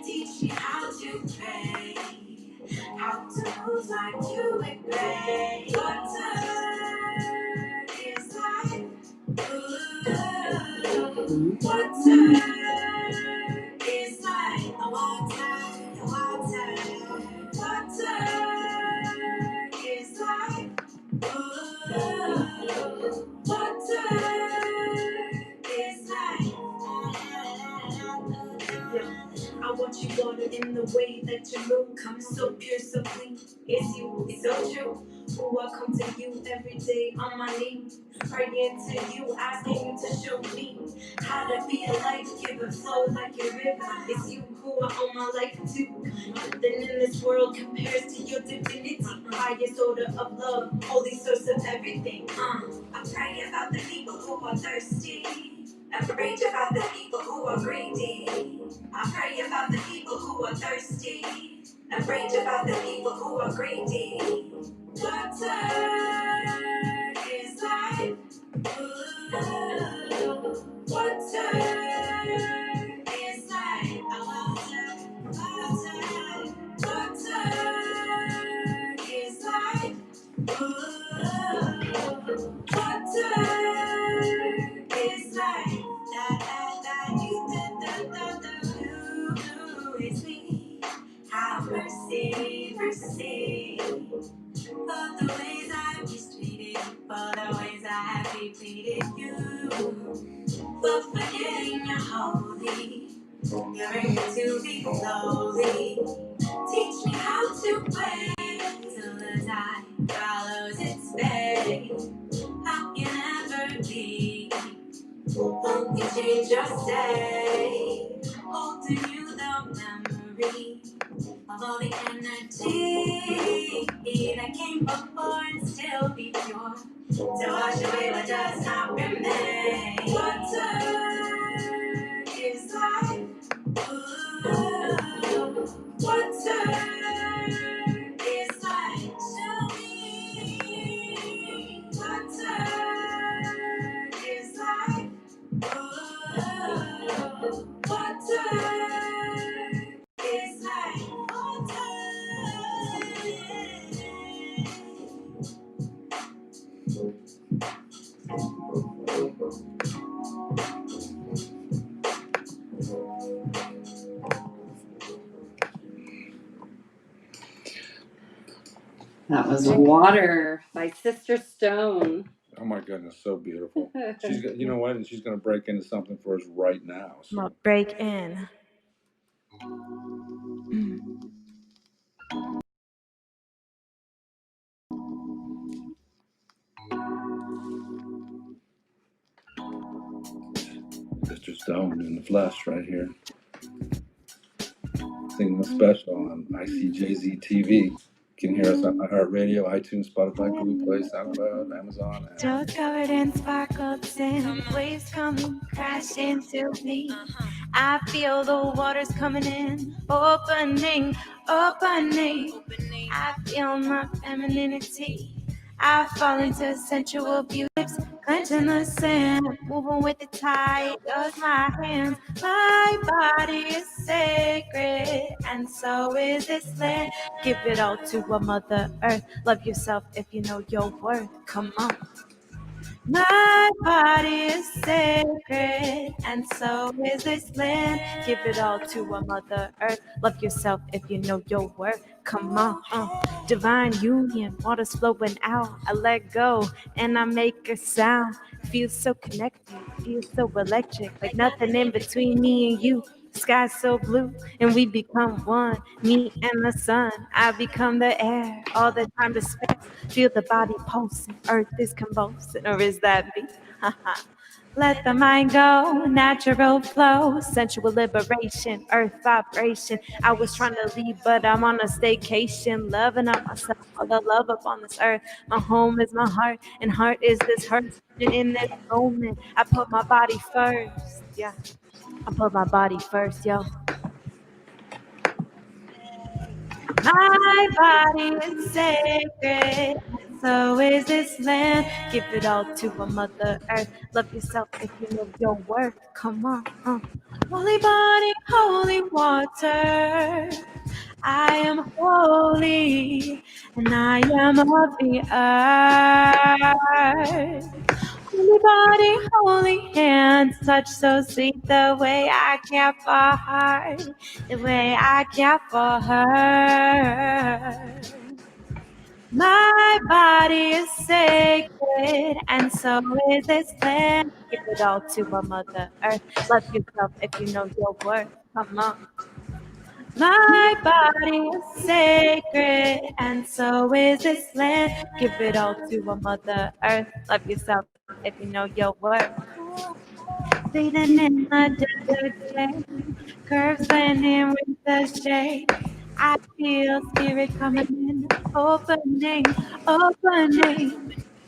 Speaker 4: Teach me how to pray, how to move like you would pray. Water is life. Water is like the water. Water is life. Water is life. I want you water in the way that you move. Come so pure, so clean. It's you, it's so true. Oh, I come to you every day on my knees. Praying to you, asking you to show me how to be a life giver, flow like a river. It's you who I owe my life to. Nothing in this world compares to your divinity. Highest order of love, holy source of everything. I pray about the people who are thirsty. I preach about the people who are greedy. I pray about the people who are thirsty. I preach about the people who are greedy. Water is life. Water is life. Water is life. Water is life. Blue is me. Have mercy, mercy. For the ways I've mistreated, for the ways I have depleted you, for forgetting you're holy, you're ready to be lowly. Teach me how to wait till the tide follows its way. How you never leave, won't you change your state? Holding you the memory of all the energy that came before and still be pure, to wash away what does not remain. Water is life. Water is life. Show me. Water is life. Water is life.
Speaker 2: That was Water by Sister Stone.
Speaker 1: Oh my goodness, so beautiful. She's you know what? And she's going to break into something for us right now. So.
Speaker 3: Break in.
Speaker 1: Mr. Stone in the flesh right here. Singing a special on ICJZ TV. You can hear us on iHeartRadio, iTunes, Spotify, Google Play, SoundCloud, Amazon.
Speaker 3: Toes covered in sparkles and waves coming crashing to me. I feel the waters coming in, opening. I feel my femininity. I fall into sensual beauty, clenching the sand, moving with the tide of my hands. My body is sacred, and so is this land. Give it all to a Mother Earth. Love yourself if you know your worth. Come on. My body is sacred, and so is this land. Give it all to a Mother Earth. Love yourself if you know your worth. Come on, divine union, waters flowing out. I let go and I make a sound. Feel so connected, feel so electric, like nothing in between me and you. Sky's so blue, and we become one. Me and the sun, I become the air. All the time, the space. Feel the body pulsing. Earth is convulsing, or is that me? Let the mind go, natural flow, sensual liberation, earth vibration. I was trying to leave, but I'm on a staycation, loving on myself, all the love up on this earth. My home is my heart, and heart is this hurt. And in this moment, I put my body first. Yeah, I put my body first, yo. My body is sacred, and so is this land. Give it all to a Mother Earth. Love yourself if you know your worth. Come on, holy body, holy water. I am holy, and I am of the earth. Holy body, holy hands, touch so sweet the way I care for her, the way I care for her. My body is sacred, and so is this land. Give it all to a Mother Earth. Love yourself if you know your worth. Come on. My body is sacred, and so is this land. Give it all to a Mother Earth. Love yourself if you know your worth. Breathing in the day, curves blending with the shade. I feel spirit coming in, opening.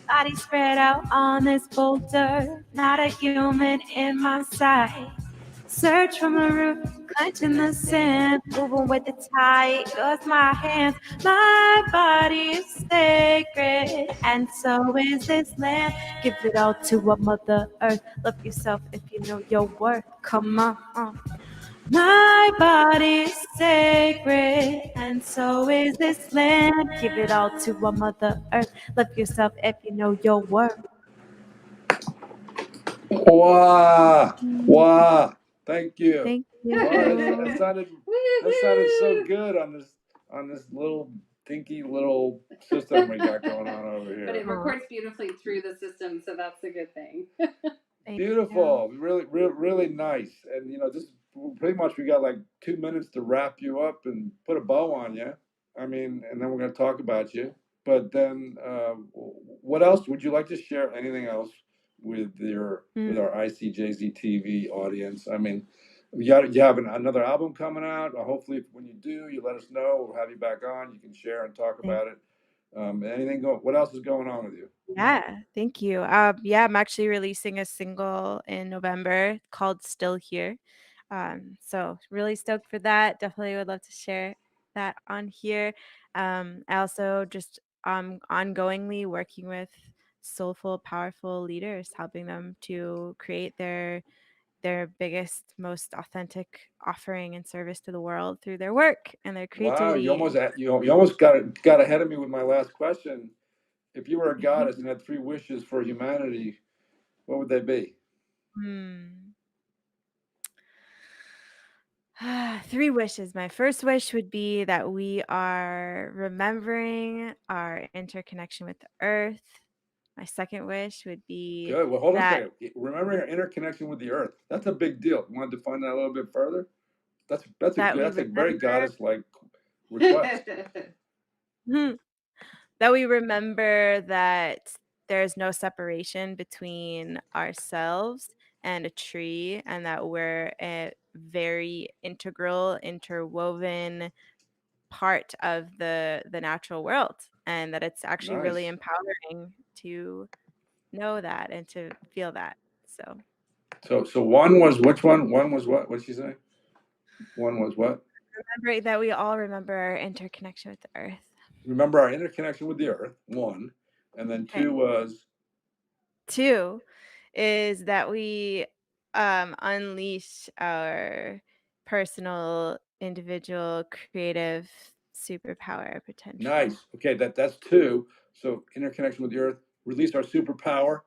Speaker 3: Body spread out on this boulder, not a human in my sight. Search from the root, clenching the sand, moving with the tide of my hands. My body is sacred, and so is this land. Give it all to a Mother Earth. Love yourself if you know your worth. Come on. My body is sacred, and so is this land. Give it all to a Mother Earth. Love yourself if you know your worth.
Speaker 1: Wow. Thank you.
Speaker 3: Thank you.
Speaker 1: Wow, that sounded so good on this little dinky little system we got going on over here.
Speaker 2: But it records beautifully through the system, so that's a good thing.
Speaker 1: Beautiful, really nice. And just pretty much we got like 2 minutes to wrap you up and put a bow on you. I mean, and then we're going to talk about you. But then, what else would you like to share? Anything else with our ICJZ TV audience? I mean, you have another album coming out. Hopefully, when you do, you let us know. We'll have you back on. You can share and talk about it. What else is going on with you?
Speaker 3: Yeah, thank you. I'm actually releasing a single in November called Still Here. So really stoked for that. Definitely would love to share that on here. I also just ongoingly working with soulful, powerful leaders, helping them to create their biggest, most authentic offering and service to the world through their work and their creativity.
Speaker 1: Wow, you almost got ahead of me with my last question. If you were a goddess and had 3 wishes for humanity, what would they be?
Speaker 3: 3 wishes. My first wish would be that we are remembering our interconnection with the earth. My second wish would be
Speaker 1: Good. Well, hold on a second. Remembering our interconnection with the earth. That's a big deal. You want to define that a little bit further? That's
Speaker 3: that we
Speaker 1: that's a very
Speaker 3: remember
Speaker 1: goddess-like request.
Speaker 3: that we remember that there's no separation between ourselves and a tree, and that we're a very integral, interwoven part of the natural world, and that it's actually really
Speaker 1: Nice.
Speaker 3: empowering to know that and to feel that. So
Speaker 1: So one was which one? One was what? What'd she say? One was what?
Speaker 3: remembering that we all remember our interconnection with the earth.
Speaker 1: Remember our interconnection with the earth, one. And then
Speaker 3: Okay.
Speaker 1: two was
Speaker 3: 2 is that we unleash our personal, individual, creative superpower potential.
Speaker 1: nice. Okay, that's two. So interconnection with the earth, release our superpower,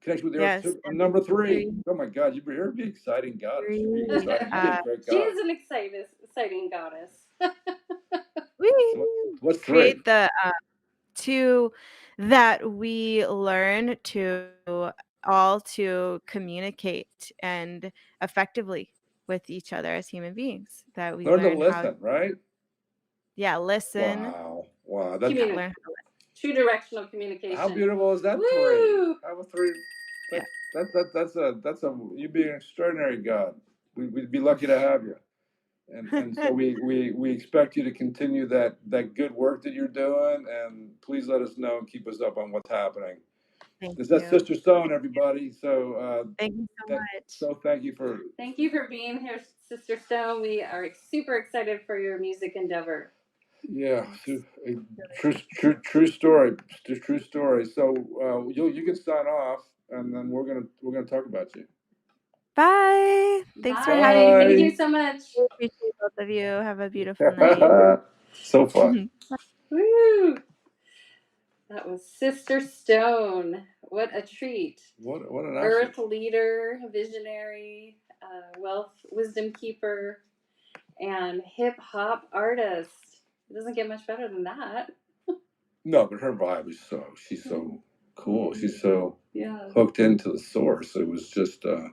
Speaker 1: connection with the earth.
Speaker 3: Yes.
Speaker 1: And number three.
Speaker 3: 3,
Speaker 1: Oh my God, you're being exciting goddess. You're being
Speaker 3: 3
Speaker 1: exciting. You did a great
Speaker 2: She
Speaker 1: job.
Speaker 2: is an exciting goddess.
Speaker 1: What's three?
Speaker 3: create the 2 that we learn to all to communicate and effectively with each other as human beings. That we
Speaker 1: Learn to
Speaker 3: learn how,
Speaker 1: listen, right?
Speaker 3: listen.
Speaker 1: Wow. That's
Speaker 2: Communi-
Speaker 3: Learn
Speaker 2: True directional communication.
Speaker 1: how beautiful is that?
Speaker 2: Woo!
Speaker 1: Three. How about three?
Speaker 3: Yeah.
Speaker 1: That's a you'd be an extraordinary God. We'd be lucky to have you. And so we expect you to continue that good work that you're doing, and please let us know and keep us up on what's happening.
Speaker 3: Thank
Speaker 1: Is
Speaker 3: you.
Speaker 1: that Sister Stone, everybody? So
Speaker 3: Thank you so much.
Speaker 1: so thank you for
Speaker 2: being here, Sister Stone. We are super excited for your music endeavor.
Speaker 1: yeah, true story, true story. So you can sign off, and then we're gonna talk about you.
Speaker 3: Bye. Thanks for
Speaker 2: Bye.
Speaker 3: having me.
Speaker 2: Thank you so much.
Speaker 3: I appreciate both of you. Have a beautiful night.
Speaker 1: So fun.
Speaker 2: Woo! That was Sister Stone. What a treat.
Speaker 1: What an
Speaker 2: Earth
Speaker 1: absolute
Speaker 2: leader, visionary, wealth, wisdom keeper, and hip hop artist. It doesn't get much better than that.
Speaker 1: no, but her vibe is she's so cool. She's so
Speaker 2: Yeah.
Speaker 1: hooked into the source. It was just you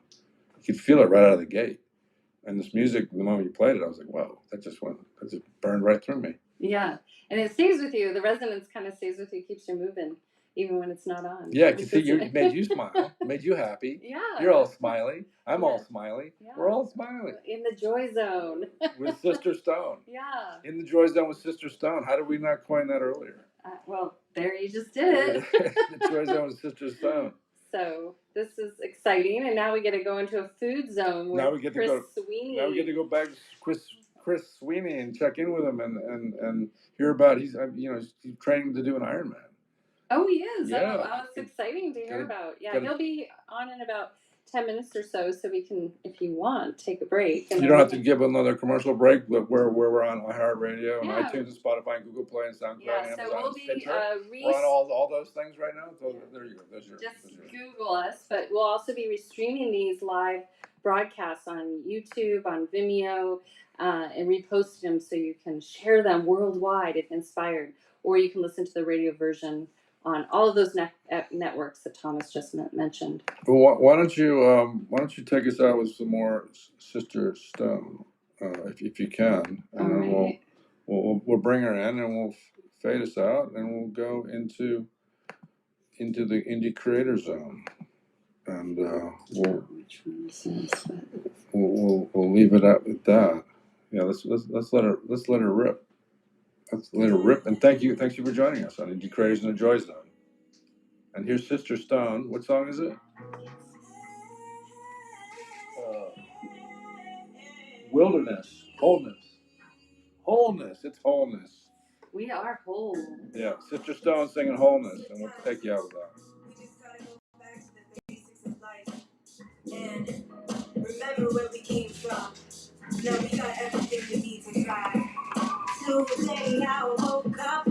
Speaker 1: could feel it right out of the gate. And this music, the moment you played it, I was like, "Whoa, that just burned right through me."
Speaker 2: Yeah, and it stays with you. The resonance kind of stays with you, keeps you moving, even when it's not on.
Speaker 1: Yeah, I can see it made you smile, made you happy.
Speaker 2: Yeah.
Speaker 1: You're all smiley. I'm all
Speaker 2: Yeah.
Speaker 1: smiley.
Speaker 2: Yeah.
Speaker 1: We're all smiling.
Speaker 2: In the joy zone.
Speaker 1: With Sister Stone.
Speaker 2: Yeah.
Speaker 1: In the joy zone with Sister Stone. How did we not coin that earlier?
Speaker 2: Well, there you just did it.
Speaker 1: The joy zone with Sister Stone.
Speaker 2: So this is exciting, and now we get to go into a food zone with Chris Sweeney.
Speaker 1: Now we get to go back to Chris Sweeney and check in with him and hear about he's training to do an Ironman.
Speaker 2: Oh, he is.
Speaker 1: Yeah.
Speaker 2: Oh, it's exciting to hear about. Yeah, he'll be on in about 10 minutes or so we can, if you want, take a break.
Speaker 1: You don't have to give another commercial break, but where we're on iHeartRadio and
Speaker 2: Yeah.
Speaker 1: iTunes and Spotify and Google Play and SoundCloud
Speaker 2: Yeah,
Speaker 1: and
Speaker 2: so
Speaker 1: Amazon
Speaker 2: we'll
Speaker 1: and
Speaker 2: be
Speaker 1: Stitcher. We're on all those things right now. So there you go.
Speaker 2: Just Google us, but we'll also be streaming these live broadcasts on YouTube, on Vimeo, and reposting them so you can share them worldwide if inspired, or you can listen to the radio version on all of those networks that Thomas just mentioned.
Speaker 1: Well, why don't you take us out with some more Sister Stone, if you can, and then we'll bring her in and we'll fade us out and we'll go into the indie creator zone, and we'll leave it at that. Yeah, let's let her rip. Let's let her rip. And thank you for joining us on Indie Creators in the Joy Zone. And here's Sister Stone. What song is it? Wilderness. Wholeness. It's wholeness.
Speaker 2: We are whole.
Speaker 1: Yeah, Sister Stone singing Wholeness, and we'll take you out with that.
Speaker 4: And remember where we came from. Now we got everything we need to thrive. So today I woke up